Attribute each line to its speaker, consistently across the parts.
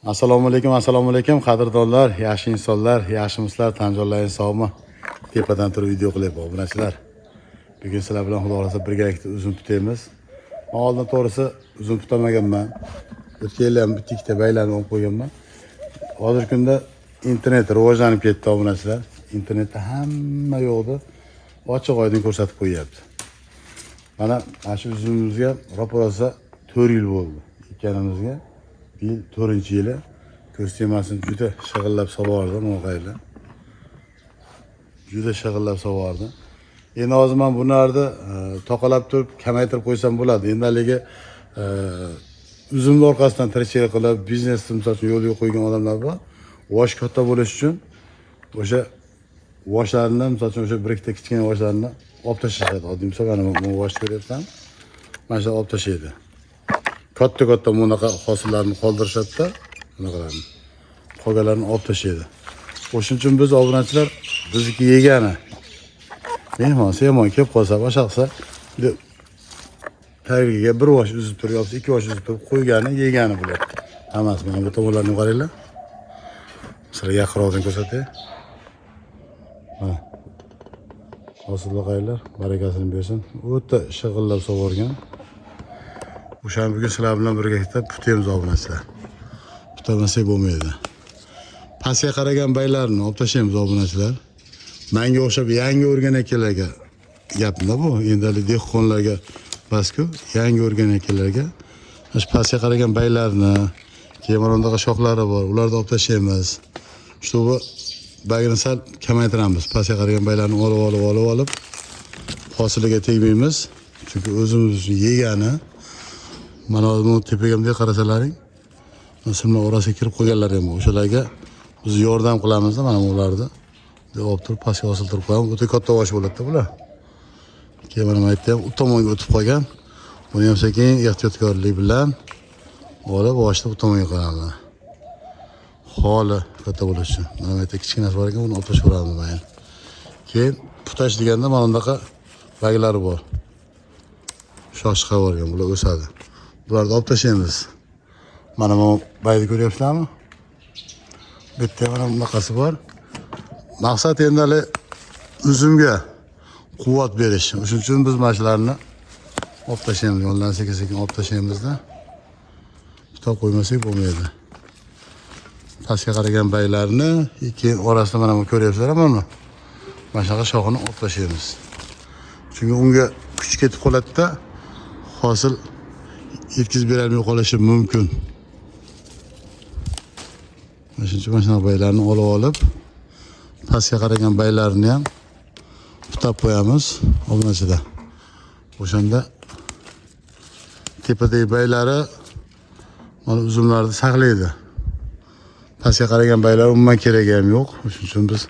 Speaker 1: Assalomu alaykum qadrdonlar, yaxshi insonlar, yaxshi mislar, tan joylaring sog'mi? Tepadan turib video qilyapman, obunachilar. Bugun sizlar bilan xudo xolasa birgalikda uzun tutamiz. Men oldin to'g'risi uzun tutamaganman. O'tgan yil ham bitta ikkita baylarni olib qo'yganman. Hozirgi kunda internet rivojlanib ketdi, obunachilar. Internetda hamma yo'qdi. Ochiq oydin ko'rsatib qo'yapti. Mana shu uzunimizga ro'parasa 4 yil bo'ldi. Ikkanimizga yil 4-yili kostyumasini juda shag'illab sovardim o'g'aylar. Juda shag'illab sovardim. Endi hozir men bunlarni toqalab turib kamaytirib qo'ysam bo'ladi. Endi haligi uzumni orqasidan tirikchilik qilib, biznesni misol yo'lga qo'ygan odamlar bor. Vosh katta bo'lish uchun o'sha voshlarni misol uchun o'sha bir ikkita kichkina voshlarni olib tashlashadi. Oddiy misol mana bu vosh ko'ryapsan. Mana shu olib tashlaydi. Katta bunaqa hosillarni qoldirishadi-da, bunaqalarni. Qolganlarni olib tashlaydi. O'shuning uchun biz obunachilar bizniki yegani. Mehmon, semon kelib qolsa, boshaqsa tagiga bir vosh uzib turib, yoki ikki vosh uzib turib qo'ygani, yegani bular. Hammasi mana bu tomonlarni qaranglar. Sizlarga yaqinroqdan ko'rsatay. Mana. Hosillar qaylar, barakasini bersin. O'ta shag'illab sovorgan. O'shani bugun sizlar bilan birgalikda tutamiz obunachilar. Tutamasak bo'lmaydi. Pastga qaragan baylarni olib tashlaymiz obunachilar. Menga o'xshab yangi o'rgan akalarga gapimda bu. Endi dehqonlarga bas-ku, yangi o'rgan akalarga shu pastga qaragan baylarni, keyin shoxlari bor, ularni olib tashlaymiz. Shu bu bagini sal kamaytiramiz. Pastga qaragan baylarni olib hosiliga tegmaymiz. Chunki o'zimiz yegani. Mana bu tepaga bunday qarasalaring, simlar orasiga kirib qolganlar ham o'shalarga biz yordam qilamiz, mana ularni olib turib pastga osiltirib qo'yamiz. O'ta katta vosh bo'ladi-da bular. Keyin mana aytdim, u tomonga o'tib qolgan. Buni ham sekin ehtiyotkorlik bilan olib voshni bu tomonga qo'yamiz. Holi katta bo'lishi uchun. Mana bu yerda kichkinasi bor ekan, uni olib tashlaveramiz mayli. Keyin putash deganda mana bunaqa baglari bor. Shox chiqavergan, bular o'sadi. Bularni olib tashlaymiz. Mana bu bayni ko'ryapsizlarmi? Bu yerda mana bunaqasi bor. Maqsad endi uzumga quvvat berish. Shuning uchun biz mana shularni olib tashlaymiz. Yo'ldan sekin olib tashlaymiz-da. Kitob qo'ymasak bo'lmaydi. Pastga qaragan baylarni, keyin orasida mana bu ko'ryapsizlar, mana shunaqa shoxini olib tashlaymiz. Chunki unga kuch ketib qoladi-da, hosil yetkazib berolmay qolishi mumkin. Shuning uchun mana shunaqa baylarni olib, pastga qaragan baylarni ham tutab qo'yamiz obunachilar. O'shanda tepadagi baylari mana uzumlarni saqlaydi. Pastga qaragan baylar umuman keragi ham yo'q. Shuning uchun biz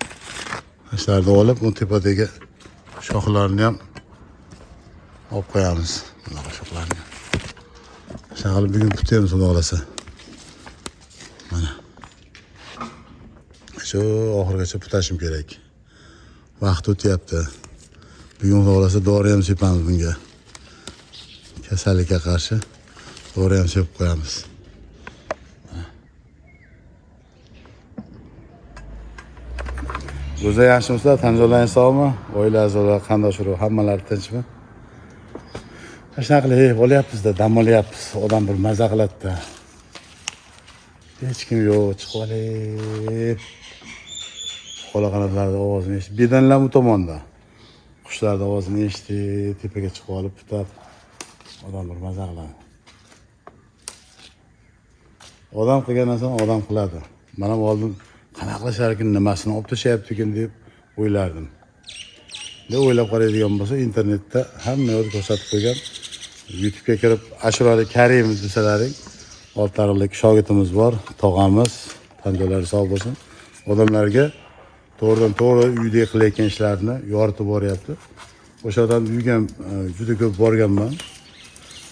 Speaker 1: ashlarni olib, bu tepadagi shoxlarni ham olib qo'yamiz. Mana shoxlarni. Shag'al bugun tutamiz xudo xolasa. Mana. Shu oxirgacha tutashim kerak. Vaqt o'tyapti. Bugun xudo xolasa dori ham sepamiz bunga. Kasallikka qarshi dori ham sepib qo'yamiz. O'zi yaxshimisizlar? Tan joylaring sog'mi? Oila a'zolari, qandoshlar, hammalari tinchmi? Shunaqa qilib bo'lyapmiz-da, dam olyapmiz. Odam bir maza qiladi-da. Hech kim yo'q, chiqib olib. Qo'la qanotlarda ovozini eshitib, bedanlar bu tomonda. Qushlarning ovozini eshitib, tepaga chiqib olib, tutab odam bir maza qiladi. Odam qilgan narsani odam qiladi. Mana oldin qanaqa qilishar ekan, nimasini olib tashlayapti-ekan deb o'ylardim. Deb o'ylab qaraydigan bo'lsa, internetda hamma yo'q ko'rsatib qo'ygan. YouTube'ga kirib Ashurali Karimiz desalaring, o'rtariqlik shogirdimiz bor, tog'amiz, tanjolari sog' bo'lsin. Odamlarga to'g'ridan-to'g'ri uyda qilayotgan ishlarni yoritib boryapti. O'sha odam uyga juda ko'p borganman.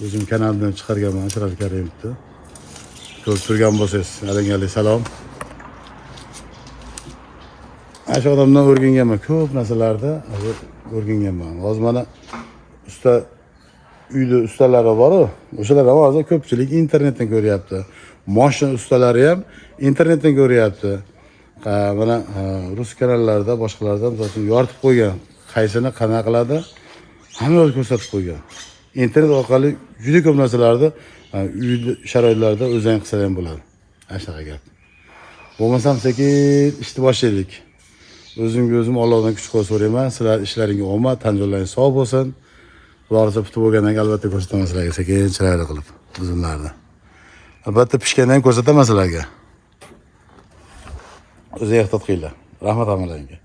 Speaker 1: O'zim kanaldan chiqarganman Ashurali Karimni. Ko'rib turgan bo'lsangiz, alangali salom. Shu odamdan o'rganganman, ko'p narsalarda o'rganganman. Hozir mana uyda ustalari bor-ku, o'shalar ham hozir ko'pchilik internetdan ko'ryapti. Moshina ustalari ham internetdan ko'ryapti. Mana rus kanallarida, boshqalarda misol uchun yoritib qo'ygan. Qaysini qanaqa qiladi? Hamma yo'l ko'rsatib qo'ygan. Internet orqali juda ko'p narsalarni uy sharoitlarida o'zing qilsa ham bo'ladi. Ana shunaqa gap. Bo'lmasam sekin ishni boshlaylik. O'zimga o'zim Allohdan kuch-quvvat so'rayman. Sizlar ishlaringiz omad, tan joylaringiz sog' bo'lsin. Xudo putib bo'lgandan keyin albatta ko'rsataman sizlarga sekin chiroyli qilib uzumlarni. Albatta pishgandan keyin ko'rsataman sizlarga. O'zingiz ehtiyot qilinglar. Rahmat hammalarga.